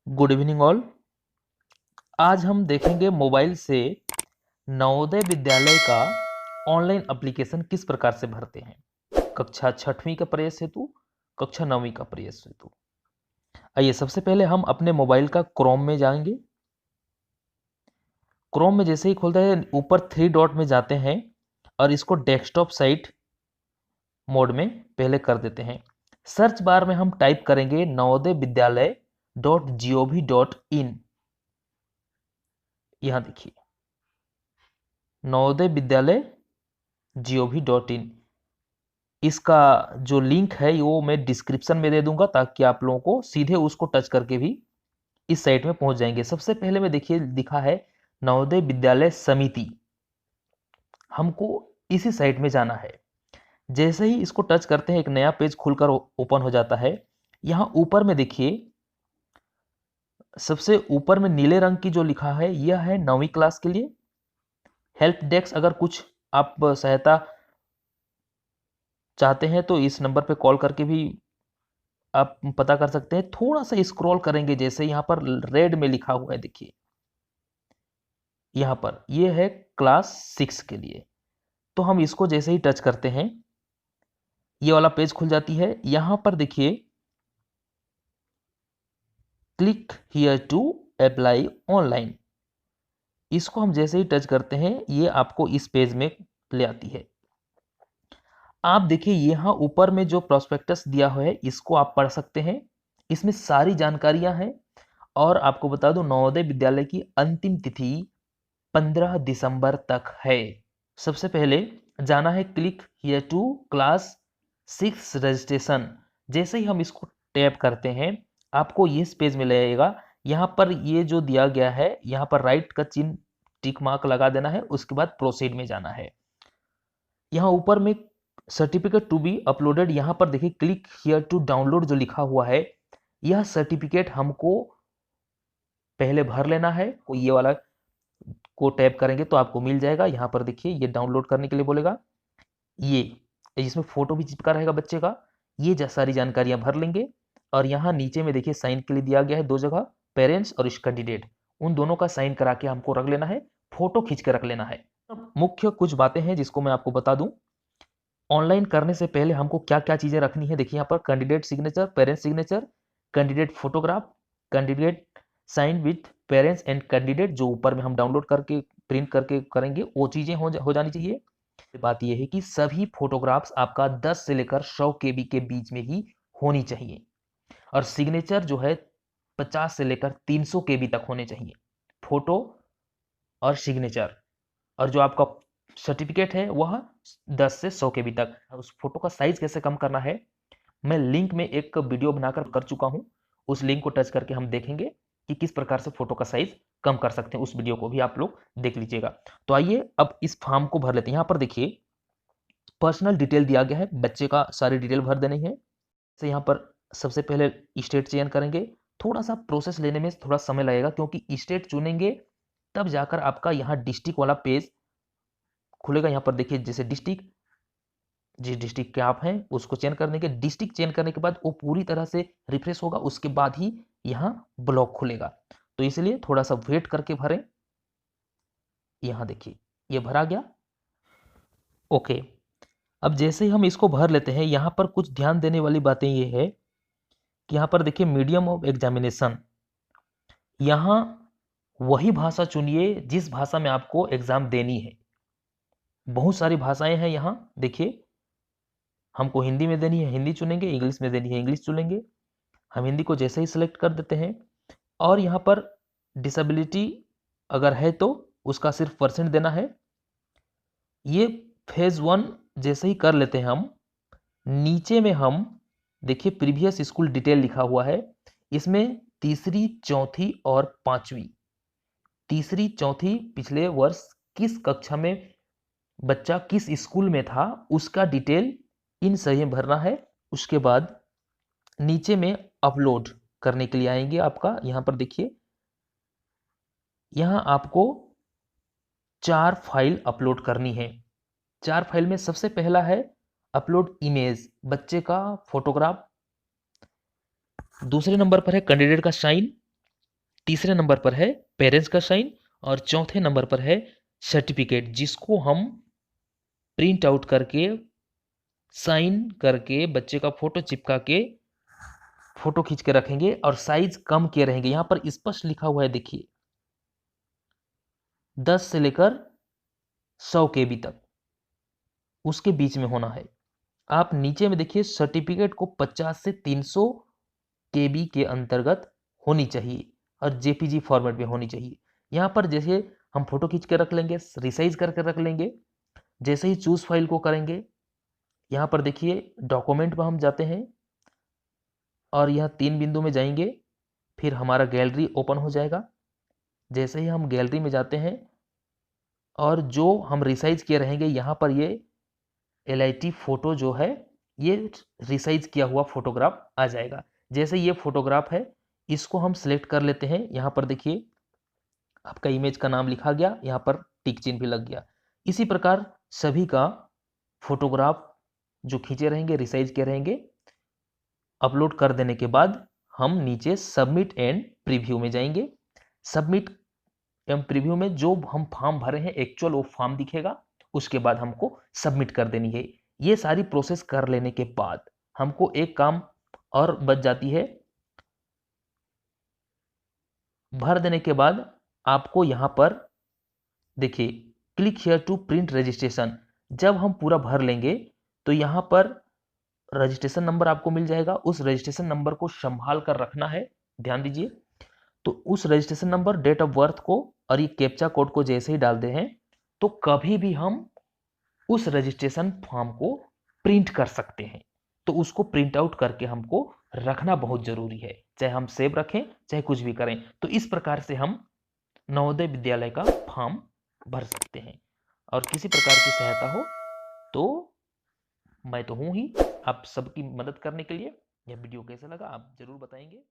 Good evening all. आज हम देखेंगे मोबाइल से नवोदय विद्यालय का ऑनलाइन एप्लीकेशन किस प्रकार से भरते हैं। कक्षा छठवीं का प्रवेश हेतु, कक्षा नौवीं का प्रवेश हेतु। आइए सबसे पहले हम अपने मोबाइल का क्रोम में जाएंगे। क्रोम में जैसे ही खोलते हैं ऊपर थ्री डॉट में जाते हैं और इसको डेस्कटॉप साइट मोड में पहले कर देते हैं। सर्च बार में हम टाइप करेंगे नवोदय विद्यालय .gov.in। यहां देखिए नवोदय विद्यालय gov.in। इसका जो लिंक है वो मैं डिस्क्रिप्शन में दे दूंगा ताकि आप लोगों को सीधे उसको टच करके भी इस साइट में पहुंच जाएंगे। सबसे पहले में देखिए लिखा है नवोदय विद्यालय समिति, हमको इसी साइट में जाना है। जैसे ही इसको टच करते हैं एक नया पेज खुलकर ओपन हो जाता है। यहाँ ऊपर में देखिए सबसे ऊपर में नीले रंग की जो लिखा है यह है 9वीं क्लास के लिए हेल्प डेस्क। अगर कुछ आप सहायता चाहते हैं तो इस नंबर पे कॉल करके भी आप पता कर सकते हैं। थोड़ा सा स्क्रॉल करेंगे जैसे यहाँ पर रेड में लिखा हुआ है देखिए, यहाँ पर ये है क्लास 6 के लिए। तो हम इसको जैसे ही टच करते हैं ये वाला पेज खुल जाती है। यहाँ पर देखिए click here to apply online, इसको हम जैसे ही टच करते हैं ये आपको इस पेज में ले आती है। आप देखिए यहाँ ऊपर में जो प्रोस्पेक्टस दिया हुआ है इसको आप पढ़ सकते हैं। इसमें सारी जानकारियां हैं और आपको बता दूं नवोदय विद्यालय की अंतिम तिथि 15 दिसंबर तक है। सबसे पहले जाना है click here to class 6 registration. जैसे ही हम इसको टैप करते हैं आपको इस पेज में ले आएगा। यहाँ पर ये जो दिया गया है यहाँ पर राइट का चिन्ह टिक मार्क लगा देना है, उसके बाद प्रोसीड में जाना है। यहाँ ऊपर में सर्टिफिकेट टू बी अपलोडेड, यहाँ पर देखिए क्लिक हियर टू डाउनलोड जो लिखा हुआ है यह सर्टिफिकेट हमको पहले भर लेना है। को ये वाला को टैप करेंगे तो आपको मिल जाएगा। यहाँ पर देखिए ये डाउनलोड करने के लिए बोलेगा, ये जिसमें फोटो भी चिपका रहेगा बच्चे का। ये सारी जानकारियां भर लेंगे और यहाँ नीचे में देखिए साइन के लिए दिया गया है दो जगह, पेरेंट्स और कैंडिडेट, उन दोनों का साइन करा के हमको रख लेना है, फोटो खींच के रख लेना है। मुख्य कुछ बातें हैं जिसको मैं आपको बता दूं। ऑनलाइन करने से पहले हमको क्या क्या चीजें रखनी है देखिए यहाँ पर candidate signature, parents signature, candidate photograph, candidate sign with parents and candidate, जो ऊपर में हम डाउनलोड करके प्रिंट करके करेंगे वो चीजें हो जानी चाहिए। बात यह है कि सभी फोटोग्राफ्स आपका 10 से लेकर 100 केबी के बीच में ही होनी चाहिए और सिग्नेचर जो है 50 से लेकर 300 केबी तक होने चाहिए फोटो और सिग्नेचर। और जो आपका सर्टिफिकेट है वह 10 से 100 केबी तक। उस फोटो का साइज कैसे कम करना है मैं लिंक में एक वीडियो बनाकर कर चुका हूं, उस लिंक को टच करके हम देखेंगे कि किस प्रकार से फोटो का साइज कम कर सकते हैं। उस वीडियो को भी आप लोग देख लीजिएगा। तो आइए अब इस फॉर्म को भर लेते हैं। यहाँ पर देखिए पर्सनल डिटेल दिया गया है, बच्चे का सारी डिटेल भर देनी है। तो यहाँ पर सबसे पहले स्टेट चयन करेंगे। थोड़ा सा प्रोसेस लेने में थोड़ा समय लगेगा क्योंकि स्टेट चुनेंगे तब जाकर आपका यहाँ डिस्ट्रिक्ट वाला पेज खुलेगा। यहाँ पर देखिए जैसे डिस्ट्रिक्ट, जिस डिस्ट्रिक्ट के आप हैं उसको चयन करने के, डिस्ट्रिक्ट चयन करने के बाद वो पूरी तरह से रिफ्रेश होगा, उसके बाद ही यहाँ ब्लॉक खुलेगा। तो इसलिए थोड़ा सा वेट करके भरें। यहाँ देखिए ये भरा गया। ओके, अब जैसे ही हम इसको भर लेते हैं यहाँ पर कुछ ध्यान देने वाली बातें ये है कि यहाँ पर देखिए मीडियम ऑफ एग्जामिनेशन, यहाँ वही भाषा चुनिए जिस भाषा में आपको एग्जाम देनी है। बहुत सारी भाषाएं हैं यहाँ देखिए, हमको हिंदी में देनी है हिंदी चुनेंगे, इंग्लिश में देनी है इंग्लिश चुनेंगे। हम हिंदी को जैसे ही सिलेक्ट कर देते हैं और यहाँ पर डिसेबिलिटी अगर है तो उसका सिर्फ परसेंट देना है। ये फेज 1 जैसे ही कर लेते हैं हम, नीचे में हम देखिए प्रीवियस स्कूल डिटेल लिखा हुआ है। इसमें तीसरी चौथी और पांचवी, तीसरी चौथी पिछले वर्ष किस कक्षा में बच्चा किस स्कूल में था उसका डिटेल इन सही भरना है। उसके बाद नीचे में अपलोड करने के लिए आएंगे आपका, यहां पर देखिए यहां आपको 4 फाइल अपलोड करनी है। 4 फाइल में सबसे पहला है अपलोड इमेज, बच्चे का फोटोग्राफ। दूसरे नंबर पर है कैंडिडेट का साइन। तीसरे नंबर पर है पेरेंट्स का साइन और चौथे नंबर पर है सर्टिफिकेट, जिसको हम प्रिंट आउट करके साइन करके बच्चे का फोटो चिपका के फोटो खींच के रखेंगे और साइज कम किए रहेंगे। यहां पर स्पष्ट लिखा हुआ है, देखिए 10 से लेकर 100 केबी तक उसके बीच में होना है। आप नीचे में देखिए सर्टिफिकेट को 50 से 300 केबी के अंतर्गत होनी चाहिए और जेपीजी फॉर्मेट में होनी चाहिए। यहां पर जैसे हम फोटो खींच के रख लेंगे, रिसाइज करके रख लेंगे, जैसे ही चूज फाइल को करेंगे यहां पर देखिए डॉक्यूमेंट पर हम जाते हैं और यह 3 बिंदु में जाएंगे, फिर हमारा गैलरी ओपन हो जाएगा। जैसे ही हम गैलरी में जाते हैं और जो हम रिसाइज किए रहेंगे यहाँ पर ये LIT फोटो जो है ये रिसाइज किया हुआ फोटोग्राफ आ जाएगा। जैसे ये फोटोग्राफ है इसको हम सिलेक्ट कर लेते हैं। यहाँ पर देखिए आपका इमेज का नाम लिखा गया, यहाँ पर टिक चिन्ह भी लग गया। इसी प्रकार सभी का फोटोग्राफ जो खींचे रहेंगे, रिसाइज किए रहेंगे, अपलोड कर देने के बाद हम नीचे सबमिट एंड प्रीव्यू में जाएंगे। सबमिट एंड प्रीव्यू में जो हम फॉर्म भरे हैं एक्चुअल वो फॉर्म दिखेगा, उसके बाद हमको सबमिट कर देनी है। ये सारी प्रोसेस कर लेने के बाद हमको एक काम और बच जाती है। भर देने के बाद आपको यहां पर देखिए click here to print registration. जब हम पूरा भर लेंगे तो यहां पर रजिस्ट्रेशन नंबर आपको मिल जाएगा। उस रजिस्ट्रेशन नंबर को संभाल कर रखना है, ध्यान दीजिए। तो उस registration number, date of birth को और ये कैप्चा कोड को जैसे ही डालते हैं तो कभी भी हम उस रजिस्ट्रेशन फॉर्म को प्रिंट कर सकते हैं। तो उसको प्रिंट आउट करके हमको रखना बहुत जरूरी है, चाहे हम सेव रखें चाहे कुछ भी करें। तो इस प्रकार से हम नवोदय विद्यालय का फॉर्म भर सकते हैं। और किसी प्रकार की सहायता हो तो मैं तो हूं ही आप सबकी मदद करने के लिए। यह वीडियो कैसा लगा आप जरूर बताएंगे।